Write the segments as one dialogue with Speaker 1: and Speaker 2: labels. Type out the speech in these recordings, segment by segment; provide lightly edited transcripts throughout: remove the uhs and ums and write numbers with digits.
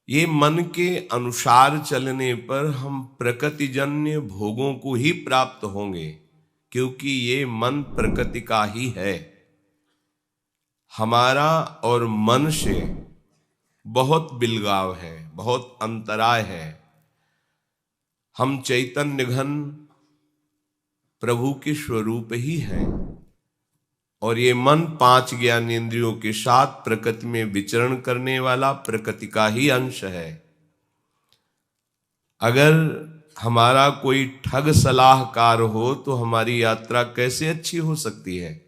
Speaker 1: ये मन के अनुसार चलने पर हम प्रकृतिजन्य भोगों को ही प्राप्त होंगे, क्योंकि ये मन प्रकृति का ही है। हमारा और मन से बहुत बिलगाव है, बहुत अंतराय है। हम चैतन्य घन प्रभु के स्वरूप ही हैं, और ये मन 5 ज्ञानेंद्रियों के साथ प्रकृति में विचरण करने वाला प्रकृति का ही अंश है। अगर हमारा कोई ठग सलाहकार हो तो हमारी यात्रा कैसे अच्छी हो सकती है?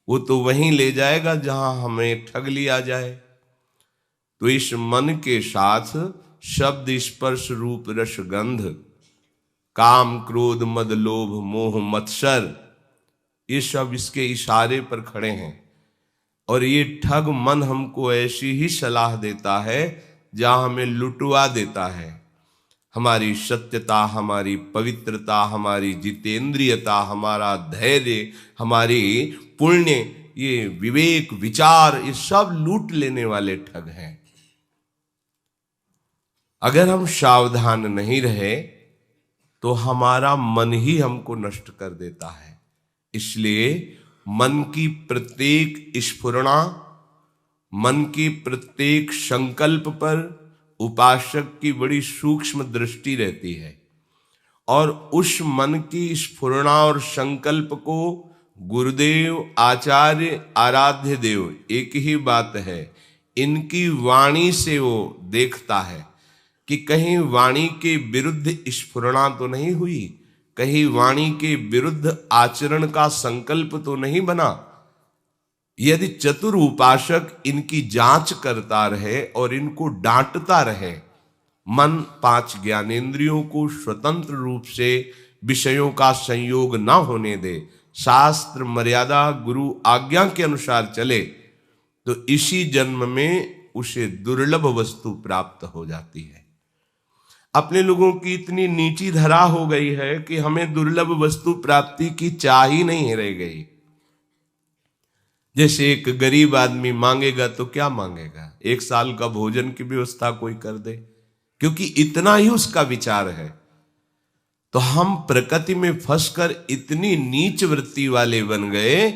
Speaker 1: वो तो वहीं ले जाएगा जहां हमें ठग लिया जाए। तो इस मन के साथ शब्द स्पर्श रूप रस गंध, काम क्रोध मद लोभ मोह मत्सर, ये सब इसके इशारे पर खड़े हैं। और ये ठग मन हमको ऐसी ही सलाह देता है जहां हमें लुटवा देता है। हमारी सत्यता, हमारी पवित्रता, हमारी जितेंद्रियता, हमारा धैर्य, हमारी पुण्य, ये विवेक विचार, ये सब लूट लेने वाले ठग हैं। अगर हम सावधान नहीं रहे तो हमारा मन ही हमको नष्ट कर देता है। इसलिए मन की प्रत्येक स्फुरणा, मन की प्रत्येक संकल्प पर उपासक की बड़ी सूक्ष्म दृष्टि रहती है, और उस मन की स्फुरणा और संकल्प को गुरुदेव, आचार्य, आराध्य देव, एक ही बात है, इनकी वाणी से वो देखता है कि कहीं वाणी के विरुद्ध स्फुरणा तो नहीं हुई, कहीं वाणी के विरुद्ध आचरण का संकल्प तो नहीं बना। यदि चतुर उपासक इनकी जांच करता रहे और इनको डांटता रहे, मन 5 ज्ञानेंद्रियों को स्वतंत्र रूप से विषयों का संयोग न होने दे, शास्त्र मर्यादा गुरु आज्ञा के अनुसार चले, तो इसी जन्म में उसे दुर्लभ वस्तु प्राप्त हो जाती है। अपने लोगों की इतनी नीची धरा हो गई है कि हमें दुर्लभ वस्तु प्राप्ति की चाह ही नहीं रह गई। जैसे एक गरीब आदमी मांगेगा तो क्या मांगेगा? 1 साल का भोजन की व्यवस्था कोई कर दे, क्योंकि इतना ही उसका विचार है। तो हम प्रकृति में फंसकर इतनी नीच वृत्ति वाले बन गए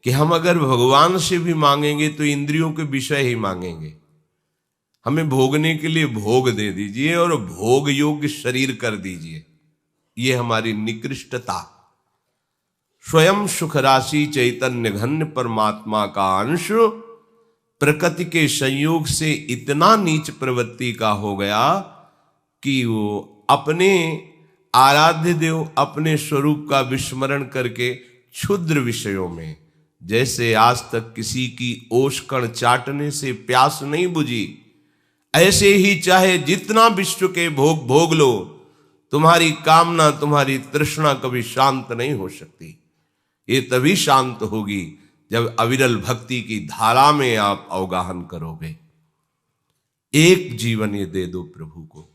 Speaker 1: कि हम अगर भगवान से भी मांगेंगे तो इंद्रियों के विषय ही मांगेंगे। हमें भोगने के लिए भोग दे दीजिए और भोग योग्य शरीर कर दीजिए। ये हमारी निकृष्टता। स्वयं सुख राशि चैतन्य घन परमात्मा का अंश प्रकृति के संयोग से इतना नीच प्रवृत्ति का हो गया कि वो अपने आराध्य देव, अपने स्वरूप का विस्मरण करके क्षुद्र विषयों में, जैसे आज तक किसी की ओष्कण चाटने से प्यास नहीं बुझी, ऐसे ही चाहे जितना विश्व के भोग भोग लो, तुम्हारी कामना, तुम्हारी तृष्णा कभी शांत नहीं हो सकती। ये तभी शांत होगी जब अविरल भक्ति की धारा में आप अवगाहन करोगे। एक जीवन ये दे दो प्रभु को।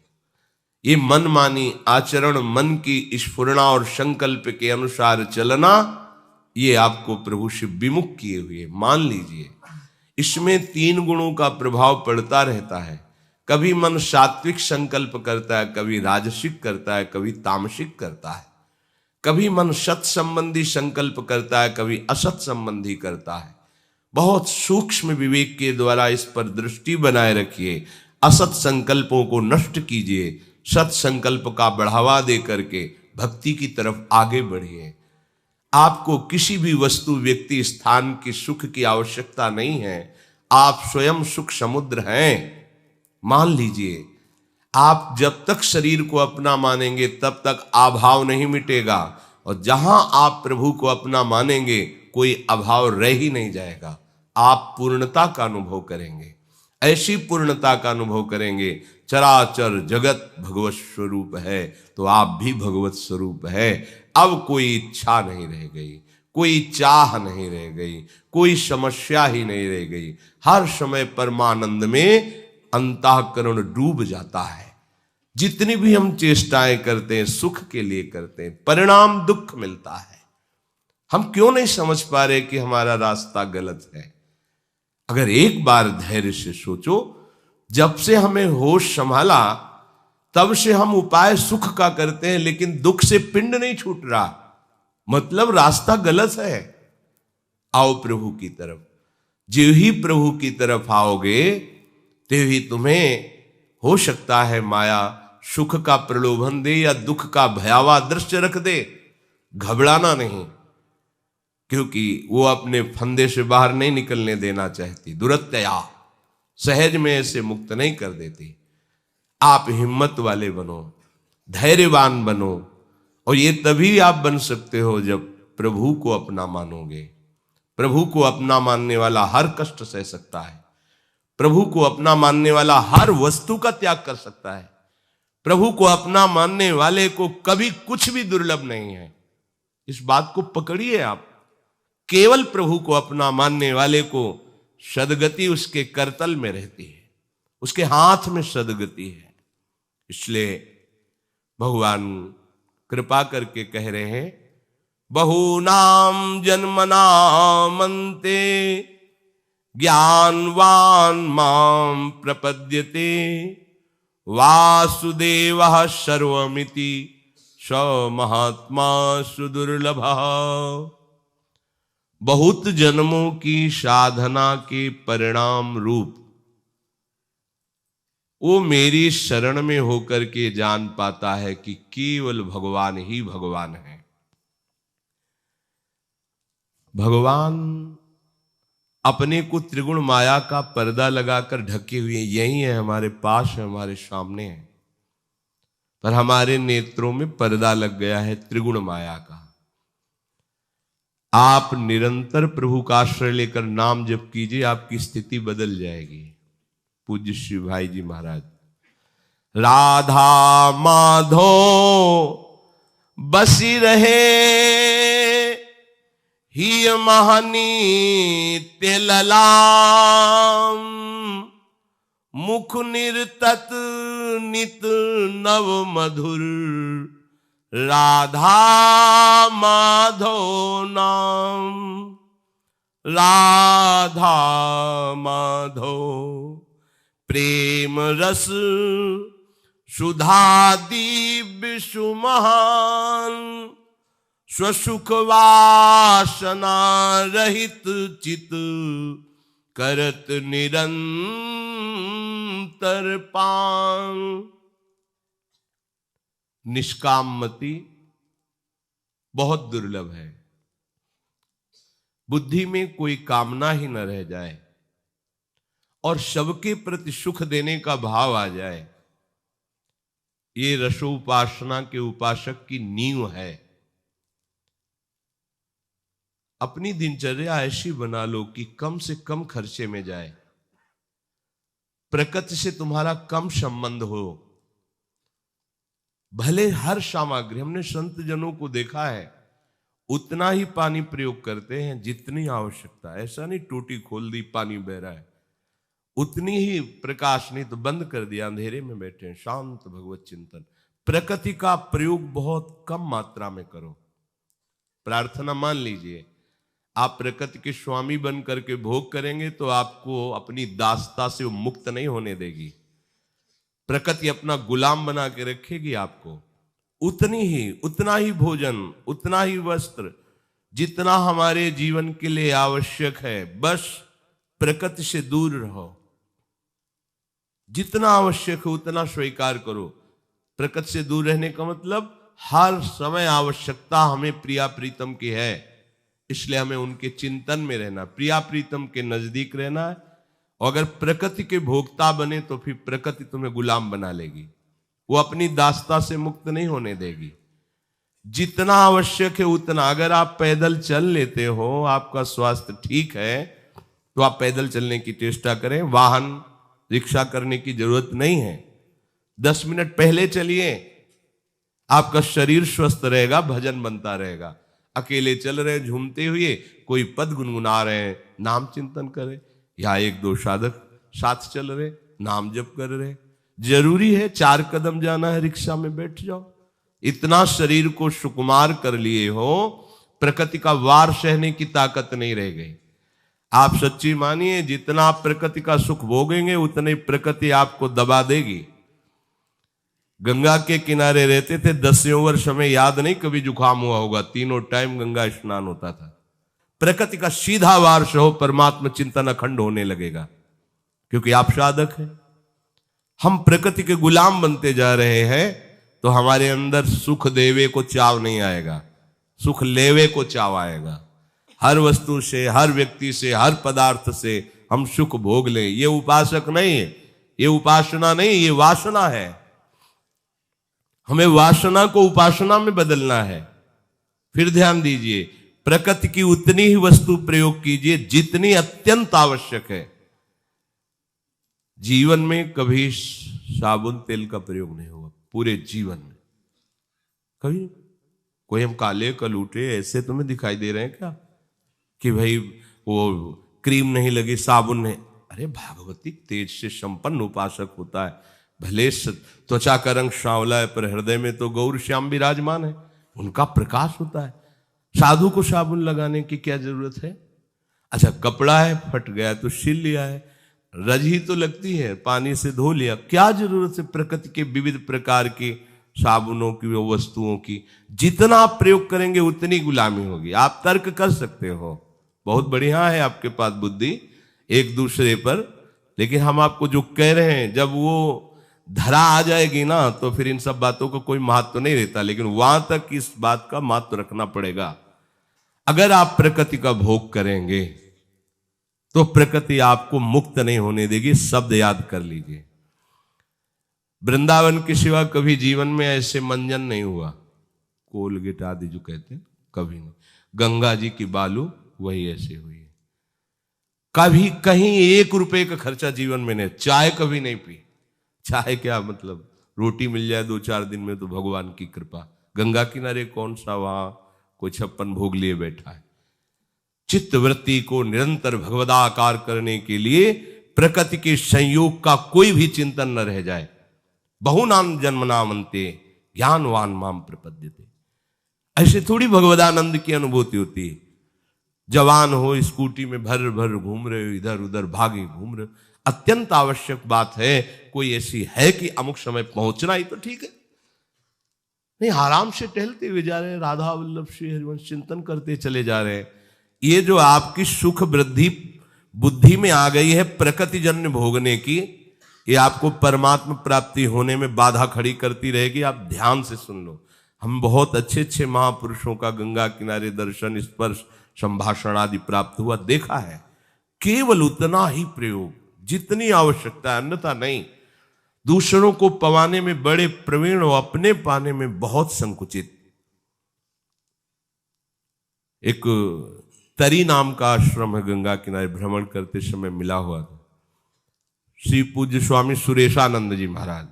Speaker 1: ये मनमानी आचरण, मन की स्फुरणा और संकल्प के अनुसार चलना, ये आपको प्रभु से विमुख किए हुए। मान लीजिए इसमें 3 गुणों का प्रभाव पड़ता रहता है। कभी मन सात्विक संकल्प करता है, कभी राजसिक करता है, कभी तामसिक करता है। कभी मन सत संबंधी संकल्प करता है, कभी असत संबंधी करता है। बहुत सूक्ष्म विवेक के द्वारा इस पर दृष्टि बनाए रखिए। असत संकल्पों को नष्ट कीजिए, सत संकल्प का बढ़ावा दे करके भक्ति की तरफ आगे बढ़िए। आपको किसी भी वस्तु, व्यक्ति, स्थान की सुख की आवश्यकता नहीं है। आप स्वयं सुख समुद्र हैं। मान लीजिए, आप जब तक शरीर को अपना मानेंगे तब तक अभाव नहीं मिटेगा, और जहां आप प्रभु को अपना मानेंगे कोई अभाव रह ही नहीं जाएगा। आप पूर्णता का अनुभव करेंगे। ऐसी पूर्णता का अनुभव करेंगे, चराचर जगत भगवत स्वरूप है तो आप भी भगवत स्वरूप है। अब कोई इच्छा नहीं रह गई, कोई चाह नहीं रह गई, कोई समस्या ही नहीं रह गई। हर समय परमानंद में अंतःकरण डूब जाता है। जितनी भी हम चेष्टाएं करते हैं सुख के लिए करते हैं, परिणाम दुख मिलता है। हम क्यों नहीं समझ पा रहे कि हमारा रास्ता गलत है? अगर एक बार धैर्य से सोचो जब से हमें होश संभाला तब से हम उपाय सुख का करते हैं, लेकिन दुख से पिंड नहीं छूट रहा, मतलब रास्ता गलत है। आओ प्रभु की तरफ। जो ही प्रभु की तरफ आओगे ते ही तुम्हें हो सकता है माया सुख का प्रलोभन दे या दुख का भयावह दृश्य रख दे। घबराना नहीं, क्योंकि वो अपने फंदे से बाहर नहीं निकलने देना चाहती। दुरत्यया सहज में ऐसे मुक्त नहीं कर देती। आप हिम्मत वाले बनो, धैर्यवान बनो, और ये तभी आप बन सकते हो जब प्रभु को अपना मानोगे। प्रभु को अपना मानने वाला हर कष्ट सह सकता है। प्रभु को अपना मानने वाला हर वस्तु का त्याग कर सकता है। प्रभु को अपना मानने वाले को कभी कुछ भी दुर्लभ नहीं है। इस बात को पकड़िए आप। केवल प्रभु को अपना मानने वाले को सदगति उसके करतल में रहती है, उसके हाथ में सदगति है। इसलिए भगवान कृपा करके कह रहे हैं, बहुनाम जन्मनामन्ते ज्ञानवान माम प्रपद्यते वासुदेवः सर्वमिति स महात्मा सुदुर्लभः। बहुत जन्मों की साधना के परिणाम रूप वो मेरी शरण में होकर के जान पाता है कि केवल भगवान ही भगवान है। भगवान अपने को त्रिगुण माया का पर्दा लगाकर ढके हुए यही है, हमारे पास है, हमारे सामने है, पर हमारे नेत्रों में पर्दा लग गया है त्रिगुण माया का। आप निरंतर प्रभु का आश्रय लेकर नाम जप कीजिए, आपकी स्थिति बदल जाएगी। पूज्य श्री भाई जी महाराज, राधा माधो बसी रहे ही महनीत्य ललाम, मुख निर्तत नित नव मधुर, राधा माधो नाम, राधा माधो प्रेम रस सुधा दिव्य सुमहान, स्वसुख वासना रहित चित करत निरंतर पान। निष्कामति बहुत दुर्लभ है। बुद्धि में कोई कामना ही न रह जाए और सबके प्रति सुख देने का भाव आ जाए, ये रसोपासना के उपासक की नींव है। अपनी दिनचर्या ऐसी बना लो कि कम से कम खर्चे में जाए, प्रकृति से तुम्हारा कम संबंध हो। भले हर सामग्री, हमने संत जनों को देखा है, उतना ही पानी प्रयोग करते हैं जितनी आवश्यकता है। ऐसा नहीं टूटी खोल दी पानी बह रहा है, उतनी ही प्रकाश, नहीं तो बंद कर दिया, अंधेरे में बैठे हैं। शांत भगवत चिंतन। प्रकृति का प्रयोग बहुत कम मात्रा में करो। प्रार्थना मान लीजिए, आप प्रकृति के स्वामी बन करके भोग करेंगे तो आपको अपनी दासता से मुक्त नहीं होने देगी। प्रकृति अपना गुलाम बना के रखेगी आपको। उतना ही भोजन, उतना ही वस्त्र, जितना हमारे जीवन के लिए आवश्यक है, बस प्रकृति से दूर रहो। जितना आवश्यक है उतना स्वीकार करो। प्रकृति से दूर रहने का मतलब हर समय आवश्यकता हमें प्रिया प्रीतम की है, इसलिए हमें उनके चिंतन में रहना, प्रिया प्रीतम के नजदीक रहना है। और अगर प्रकृति के भोक्ता बने तो फिर प्रकृति तुम्हें गुलाम बना लेगी, वो अपनी दासता से मुक्त नहीं होने देगी। जितना आवश्यक है उतना। अगर आप पैदल चल लेते हो, आपका स्वास्थ्य ठीक है, तो आप पैदल चलने की चेष्टा करें। वाहन रिक्शा करने की जरूरत नहीं है। 10 मिनट पहले चलिए, आपका शरीर स्वस्थ रहेगा, भजन बनता रहेगा। अकेले चल रहे झूमते हुए, कोई पद गुनगुना रहे हैं, नाम चिंतन करें, या 1-2 साधक साथ चल रहे, नाम जप कर रहे। जरूरी है 4 कदम जाना है, रिक्शा में बैठ जाओ। इतना शरीर को सुकुमार कर लिए हो, प्रकृति का वार सहने की ताकत नहीं रह गई। आप सच्ची मानिए, जितना आप प्रकृति का सुख भोगेंगे उतनी प्रकृति आपको दबा देगी। गंगा के किनारे रहते थे, 10 वर्ष हमें याद नहीं कभी जुकाम हुआ होगा, तीनों टाइम गंगा स्नान होता था। प्रकृति का सीधा वार्ष हो, परमात्मा चिंतन अखंड होने लगेगा, क्योंकि आप साधक हैं। हम प्रकृति के गुलाम बनते जा रहे हैं, तो हमारे अंदर सुख देवे को चाव नहीं आएगा, सुख लेवे को चाव आएगा। हर वस्तु से, हर व्यक्ति से, हर पदार्थ से हम सुख भोग लें, ये उपासक नहीं है, ये उपासना नहीं, ये वासना है। हमें वासना को उपासना में बदलना है। फिर ध्यान दीजिए, प्रकृति की उतनी ही वस्तु प्रयोग कीजिए जितनी अत्यंत आवश्यक है। जीवन में कभी साबुन तेल का प्रयोग नहीं हुआ, पूरे जीवन में कभी। कोई हम काले कलूटे ऐसे तुम्हें दिखाई दे रहे हैं क्या कि भाई वो क्रीम नहीं लगी, साबुन नहीं? अरे भागवतिक तेज से संपन्न उपासक होता है, भले त्वचा का रंग सांवला है पर हृदय में तो गौर श्याम विराजमान है, उनका प्रकाश होता है। साधु को साबुन लगाने की क्या जरूरत है? अच्छा, कपड़ा है फट गया तो सिल लिया है, रजी तो लगती है, पानी से धो लिया, क्या जरूरत है प्रकृति के विविध प्रकार की साबुनों की, वस्तुओं की? जितना आप प्रयोग करेंगे उतनी गुलामी होगी। आप तर्क कर सकते हो, बहुत बढ़िया है आपके पास बुद्धि एक दूसरे पर, लेकिन हम आपको जो कह रहे हैं, जब वो धरा आ जाएगी ना तो फिर इन सब बातों को कोई महत्व नहीं रहता, लेकिन वहां तक इस बात का महत्व रखना पड़ेगा। अगर आप प्रकृति का भोग करेंगे तो प्रकृति आपको मुक्त नहीं होने देगी। शब्द याद कर लीजिए, वृंदावन के सिवा कभी जीवन में ऐसे मंजन नहीं हुआ, कोलगेट आदि जो कहते हैं, कभी नहीं। गंगा जी की बालू वही ऐसे हुई है। कभी कहीं 1 रुपए का खर्चा जीवन में नहीं, चाय कभी नहीं पी। चाय क्या मतलब, रोटी मिल जाए 2-4 दिन में तो भगवान की कृपा। गंगा किनारे कौन सा वहां कोई 56 भोग लिए बैठा है? चित्त वृत्ति को निरंतर भगवदाकार करने के लिए प्रकृति के संयोग का कोई भी चिंतन न रह जाए। बहुनाम जन्मनामन्ते ज्ञानवान माम प्रपद्यते। ऐसे थोड़ी भगवदानंद की अनुभूति होती है। जवान हो, स्कूटी में भर भर घूम रहे हो, इधर उधर भागे घूम रहे हो, अत्यंत आवश्यक बात है कोई ऐसी है कि अमुक समय पहुंचना ही तो ठीक है। नहीं, आराम से टहलते हुए जा रहे हैं, राधा वल्लभ श्री हरिवंश चिंतन करते चले जा रहे हैं। ये जो आपकी सुख वृद्धि बुद्धि में आ गई है प्रकृति जन्य भोगने की, ये आपको परमात्मा प्राप्ति होने में बाधा खड़ी करती रहेगी। आप ध्यान से सुन लो, हम बहुत अच्छे अच्छे महापुरुषों का गंगा किनारे दर्शन, स्पर्श, संभाषण आदि प्राप्त हुआ, देखा है। केवल उतना ही प्रयोग जितनी आवश्यकता है, अन्यथा नहीं। दूसरों को पवाने में बड़े प्रवीण और अपने पाने में बहुत संकुचित। एक तरी नाम का आश्रम है, गंगा किनारे भ्रमण करते समय मिला हुआ था। श्री पूज्य स्वामी सुरेशानंद जी महाराज,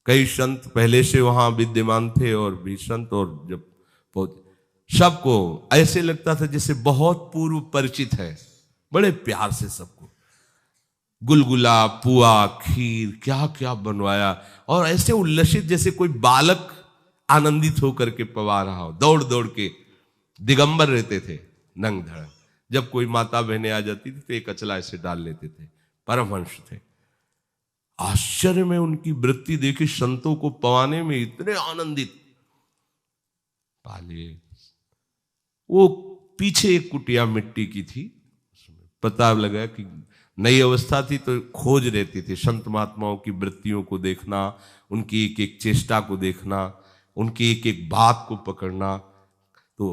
Speaker 1: कई संत पहले से वहां विद्यमान थे और भी संत, और जब सबको ऐसे लगता था जैसे बहुत पूर्व परिचित है, बड़े प्यार से सबको गुलगुला, पुआ, खीर, क्या क्या बनवाया, और ऐसे उल्लसित जैसे कोई बालक आनंदित होकर के पवा रहा हो। दौड़ दौड़ के दिगंबर रहते थे, नंग धड़। जब कोई माता बहनें आ जाती थी तो एक अचला ऐसे डाल लेते थे, परमहंस थे। आश्चर्य में उनकी वृत्ति देखी, संतों को पवाने में इतने आनंदित। पाले वो पीछे एक कुटिया मिट्टी की थी, पता लगा कि नई अवस्था थी तो खोज रहती थी संत महात्माओं की वृत्तियों को देखना, उनकी एक एक चेष्टा को देखना, उनकी एक एक बात को पकड़ना। तो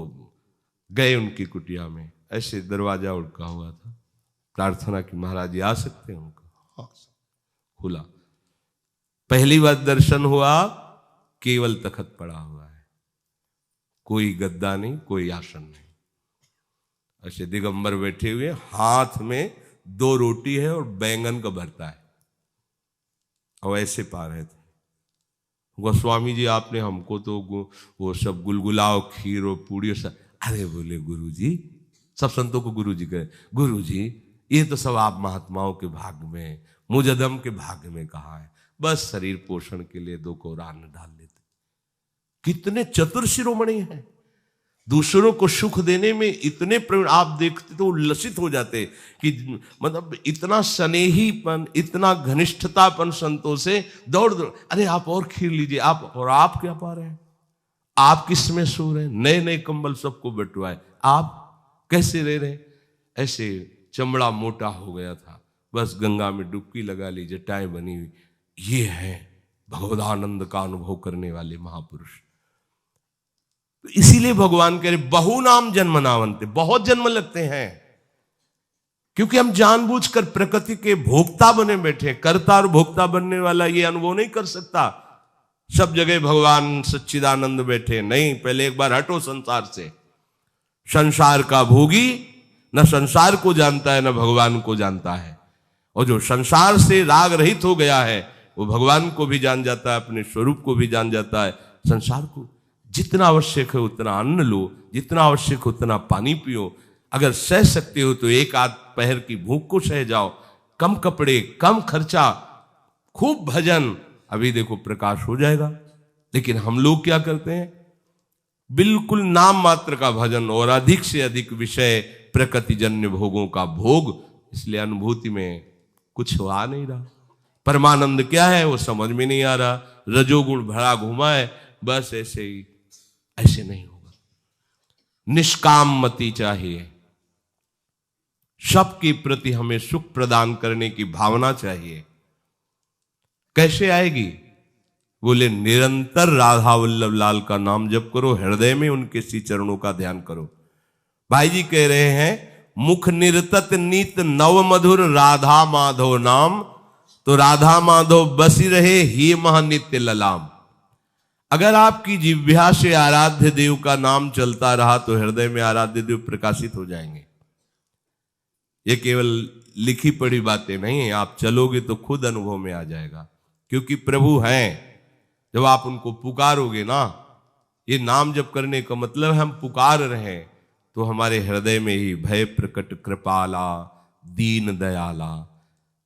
Speaker 1: गए उनकी कुटिया में, ऐसे दरवाजा उड़का हुआ था, प्रार्थना की महाराज जी आ सकते हैं? उनका हाँ, खुला। पहली बार दर्शन हुआ, केवल तखत पड़ा हुआ है, कोई गद्दा नहीं, कोई आसन नहीं। ऐसे दिगंबर बैठे हुए, हाथ में 2 रोटी है और बैंगन का भरता है, और ऐसे पा रहे थे। गोस्वामी जी आपने हमको तो वो सब गुलगुलाओ, खीर और पूड़ी और सब। अरे बोले गुरु जी, सब संतों को गुरु जी कहे, गुरु जी ये तो सब आप महात्माओं के भाग्य में, मुजदम के भाग्य में कहा है, बस शरीर पोषण के लिए 2 कौर अन्न डाल लेते। कितने चतुर शिरोमणि हैं, दूसरों को सुख देने में इतने आप देखते तो उल्लसित हो जाते कि मतलब इतना स्नेहीपन, इतना घनिष्ठतापन संतों से, दौड़ दौड़, अरे आप और खीर लीजिए, आप, और आप क्या पा रहे हैं, आप किस में सो रहे हैं, नए नए कंबल सबको बंटवाए, आप कैसे रह रहे हैं। ऐसे चमड़ा मोटा हो गया था, बस गंगा में डुबकी लगा ली, जटाएं बनी हुई। ये है भगवदानंद का अनुभव करने वाले महापुरुष। तो इसीलिए भगवान कह रहे बहु नाम जन्म नावंते, बहुत जन्म लगते हैं, क्योंकि हम जानबूझकर प्रकृति के भोक्ता बने बैठे। कर्ता और भोक्ता बनने वाला ये अनुभव नहीं कर सकता। सब जगह भगवान सच्चिदानंद बैठे नहीं, पहले एक बार हटो संसार से। संसार का भोगी न संसार को जानता है न भगवान को जानता है, और जो संसार से राग रहित हो गया है वो भगवान को भी जान जाता है, अपने स्वरूप को भी जान जाता है। संसार को जितना आवश्यक है उतना अन्न लो, जितना आवश्यक है उतना पानी पियो, अगर सह सकते हो तो एक आध पहर की भूख को सह जाओ, कम कपड़े, कम खर्चा, खूब भजन, अभी देखो प्रकाश हो जाएगा। लेकिन हम लोग क्या करते हैं, बिल्कुल नाम मात्र का भजन और अधिक से अधिक विषय, प्रकृतिजन्य भोगों का भोग, इसलिए अनुभूति में कुछ आ नहीं रहा। परमानंद क्या है वो समझ में नहीं आ रहा, रजोगुण भरा घुमा है, बस ऐसे ही। ऐसे नहीं होगा, निष्काम मति चाहिए, सबके प्रति हमें सुख प्रदान करने की भावना चाहिए। कैसे आएगी, बोले निरंतर राधा वल्लभ लाल का नाम जप करो, हृदय में उनके श्री चरणों का ध्यान करो। भाई जी कह रहे हैं मुख निरतत नीत नव मधुर राधा माधव नाम, तो राधा माधव बसी रहे ही महानित्य ललाम। अगर आपकी जिह्वा से आराध्य देव का नाम चलता रहा तो हृदय में आराध्य देव प्रकाशित हो जाएंगे। ये केवल लिखी पढ़ी बातें नहीं है, आप चलोगे तो खुद अनुभव में आ जाएगा, क्योंकि प्रभु हैं। जब आप उनको पुकारोगे ना, ये नाम जप करने का मतलब हम पुकार रहे हैं, तो हमारे हृदय में ही भय प्रकट कृपाला दीन दयाला,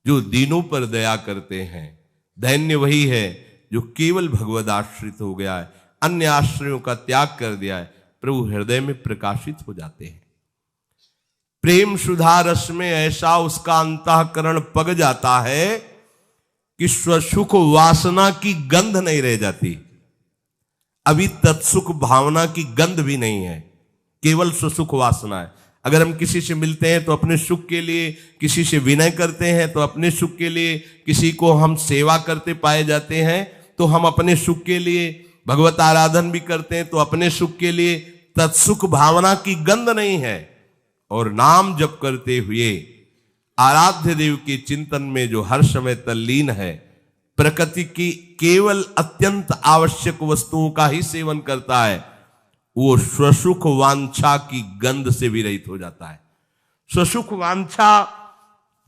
Speaker 1: जो दीनों पर दया करते हैं। दैन्य वही है जो केवल भगवद आश्रित हो गया है, अन्य आश्रयों का त्याग कर दिया है, प्रभु हृदय में प्रकाशित हो जाते हैं। प्रेम सुधा रस में ऐसा उसका अंतःकरण पग जाता है कि स्वसुख वासना की गंध नहीं रह जाती। अभी तत्सुख भावना की गंध भी नहीं है, केवल स्वसुख वासना है। अगर हम किसी से मिलते हैं तो अपने सुख के लिए, किसी से विनय करते हैं तो अपने सुख के लिए, किसी को हम सेवा करते पाए जाते हैं तो हम अपने सुख के लिए, भगवत आराधन भी करते हैं तो अपने सुख के लिए, तत्सुख भावना की गंध नहीं है। और नाम जप करते हुए आराध्य देव के चिंतन में जो हर समय तल्लीन है, प्रकृति की केवल अत्यंत आवश्यक वस्तुओं का ही सेवन करता है, वो स्वसुख वांछा की गंध से भी रहित हो जाता है। स्वसुख वांछा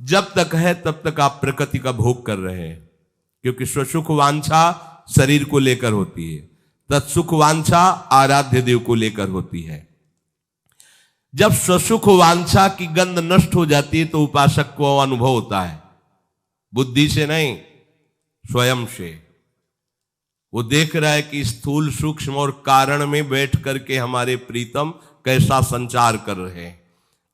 Speaker 1: जब तक है तब तक आप प्रकृति का भोग कर रहे हैं, क्योंकि स्वसुख वांछा शरीर को लेकर होती है, तत्सुख वांछा आराध्य देव को लेकर होती है। जब स्वसुख वांछा की गंध नष्ट हो जाती है तो उपासक को अनुभव होता है, बुद्धि से नहीं, स्वयं से। वो देख रहा है कि स्थूल सूक्ष्म और कारण में बैठ करके हमारे प्रीतम कैसा संचार कर रहे हैं,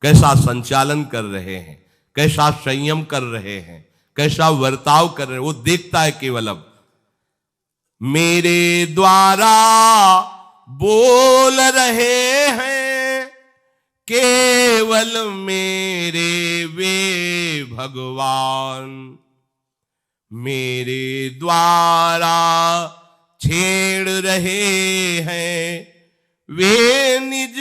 Speaker 1: कैसा संचालन कर रहे हैं, कैसा संयम कर रहे हैं, कैसा वर्ताव कर रहे हैं, वो देखता है केवल। अब मेरे द्वारा बोल रहे हैं केवल मेरे वे भगवान, मेरे द्वारा छेड़ रहे हैं वे निज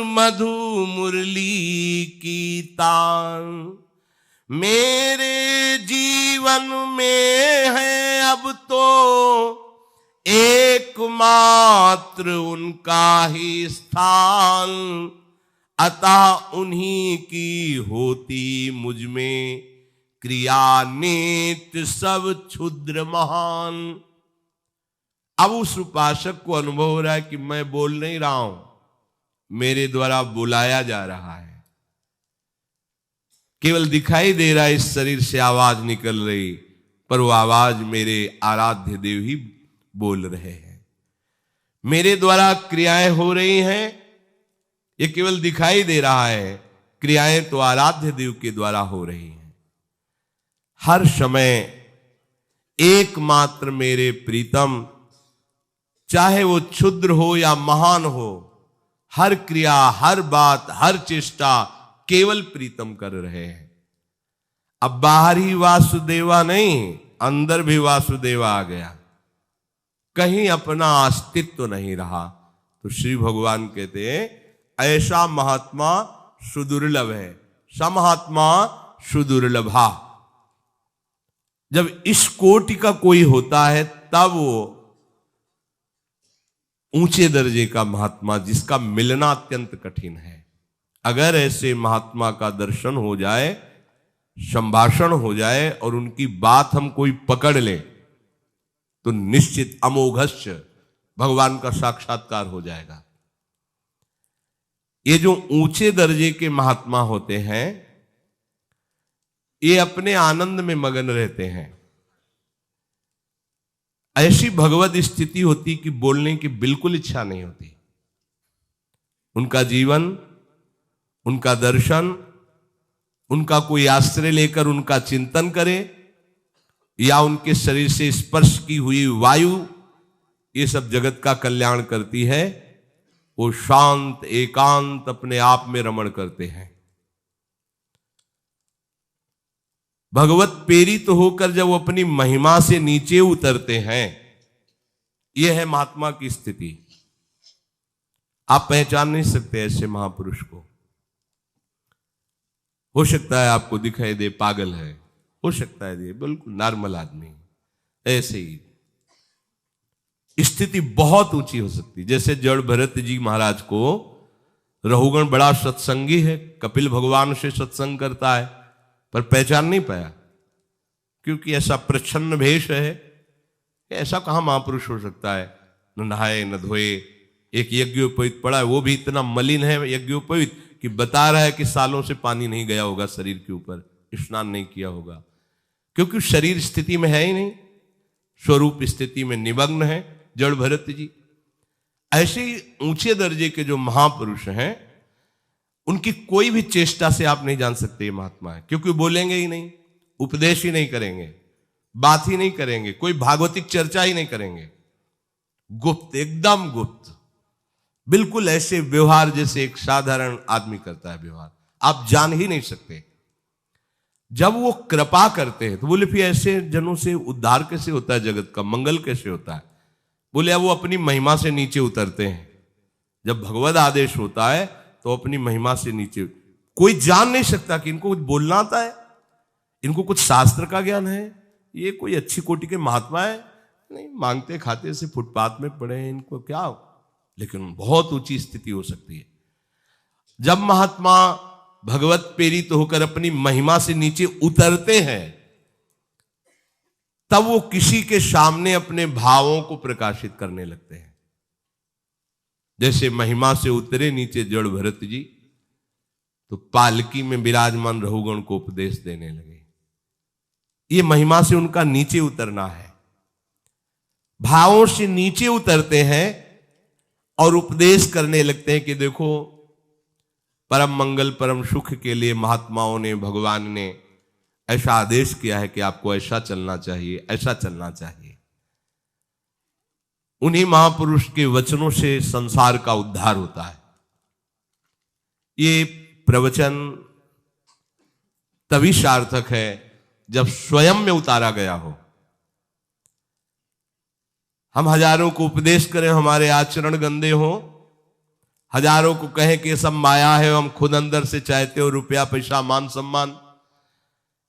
Speaker 1: मधु मुरली की तान। मेरे जीवन में है अब तो एकमात्र उनका ही स्थान, अतः उन्हीं की होती मुझ में क्रिया नित्य सब क्षुद्र महान। अब उस उपासक को अनुभव हो रहा है कि मैं बोल नहीं रहा हूं, मेरे द्वारा बुलाया जा रहा है। केवल दिखाई दे रहा है इस शरीर से आवाज निकल रही, पर वो आवाज मेरे आराध्य देव ही बोल रहे हैं। मेरे द्वारा क्रियाएं हो रही हैं, ये केवल दिखाई दे रहा है, क्रियाएं तो आराध्य देव के द्वारा हो रही हैं। हर समय एकमात्र मेरे प्रीतम, चाहे वो क्षुद्र हो या महान हो, हर क्रिया, हर बात, हर चेष्टा केवल प्रीतम कर रहे हैं। अब बाहर ही वासुदेवा नहीं, अंदर भी वासुदेवा आ गया, कहीं अपना अस्तित्व नहीं रहा। तो श्री भगवान कहते हैं ऐसा महात्मा सुदुर्लभ है, समहात्मा सुदुर्लभा। जब इस कोटि का कोई होता है तब वो ऊंचे दर्जे का महात्मा, जिसका मिलना अत्यंत कठिन है। अगर ऐसे महात्मा का दर्शन हो जाए, संभाषण हो जाए और उनकी बात हम कोई पकड़ ले तो निश्चित अमोघस्य भगवान का साक्षात्कार हो जाएगा। ये जो ऊंचे दर्जे के महात्मा होते हैं, ये अपने आनंद में मगन रहते हैं। ऐसी भगवत स्थिति होती कि बोलने की बिल्कुल इच्छा नहीं होती। उनका जीवन, उनका दर्शन, उनका कोई आश्रय लेकर उनका चिंतन करे या उनके शरीर से स्पर्श की हुई वायु, ये सब जगत का कल्याण करती है। वो शांत एकांत अपने आप में रमण करते हैं। भगवत प्रेरित होकर जब वो अपनी महिमा से नीचे उतरते हैं, यह है महात्मा की स्थिति। आप पहचान नहीं सकते ऐसे महापुरुष को। हो सकता है आपको दिखाई दे पागल है, हो सकता है ये बिल्कुल नॉर्मल आदमी, ऐसे ही स्थिति बहुत ऊंची हो सकती। जैसे जड़ भरत जी महाराज को रहुगण बड़ा सत्संगी है, कपिल भगवान से सत्संग करता है, पर पहचान नहीं पाया क्योंकि ऐसा प्रच्छन्न भेष है। ऐसा कहां महापुरुष हो सकता है, न नहाए न धोए, एक यज्ञोपवीत पड़ा है, वो भी इतना मलिन है यज्ञोपवीत कि बता रहा है कि सालों से पानी नहीं गया होगा शरीर के ऊपर, स्नान नहीं किया होगा, क्योंकि शरीर स्थिति में है ही नहीं, स्वरूप स्थिति में निमग्न है जड़ भरत जी। ऐसे ऊंचे दर्जे के जो महापुरुष हैं, उनकी कोई भी चेष्टा से आप नहीं जान सकते ये महात्मा है, क्योंकि बोलेंगे ही नहीं, उपदेश ही नहीं करेंगे, बात ही नहीं करेंगे, कोई भागवतिक चर्चा ही नहीं करेंगे, गुप्त, एकदम गुप्त, बिल्कुल ऐसे व्यवहार जैसे एक साधारण आदमी करता है व्यवहार, आप जान ही नहीं सकते। जब वो कृपा करते हैं तो बोले फिर ऐसे जनों से उद्धार कैसे होता है, जगत का मंगल कैसे होता है? बोले वो अपनी महिमा से नीचे उतरते हैं। जब भगवत आदेश होता है तो अपनी महिमा से नीचे, कोई जान नहीं सकता कि इनको कुछ बोलना आता है, इनको कुछ शास्त्र का ज्ञान है, ये कोई अच्छी कोटि के महात्मा है नहीं, मांगते खाते से फुटपाथ में पड़े हैं, इनको क्या, लेकिन बहुत ऊंची स्थिति हो सकती है। जब महात्मा भगवत प्रेरित होकर अपनी महिमा से नीचे उतरते हैं, तब वो किसी के सामने अपने भावों को प्रकाशित करने लगते हैं। जैसे महिमा से उतरे नीचे जड़ भरत जी, तो पालकी में विराजमान रहुगण को उपदेश देने लगे। ये महिमा से उनका नीचे उतरना है, भावों से नीचे उतरते हैं और उपदेश करने लगते हैं कि देखो, परम मंगल परम सुख के लिए महात्माओं ने, भगवान ने ऐसा आदेश किया है कि आपको ऐसा चलना चाहिए, ऐसा चलना चाहिए। उन्हीं महापुरुष के वचनों से संसार का उद्धार होता है। ये प्रवचन तभी सार्थक है जब स्वयं में उतारा गया हो। हम हजारों को उपदेश करें, हमारे आचरण गंदे हो, हजारों को कहें कि सब माया है, हम खुद अंदर से चाहते हो रुपया पैसा मान सम्मान,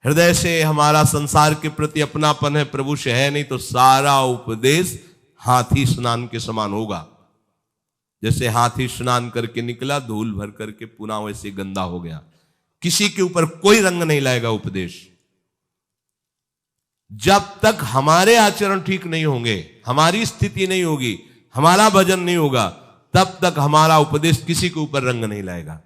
Speaker 1: हृदय से हमारा संसार के प्रति अपनापन है, प्रभु से है नहीं, तो सारा उपदेश हाथी स्नान के समान होगा। जैसे हाथी स्नान करके निकला, धूल भर करके पुनः वैसे गंदा हो गया। किसी के ऊपर कोई रंग नहीं लाएगा उपदेश। जब तक हमारे आचरण ठीक नहीं होंगे, हमारी स्थिति नहीं होगी, हमारा भजन नहीं होगा, तब तक हमारा उपदेश किसी के ऊपर रंग नहीं लाएगा।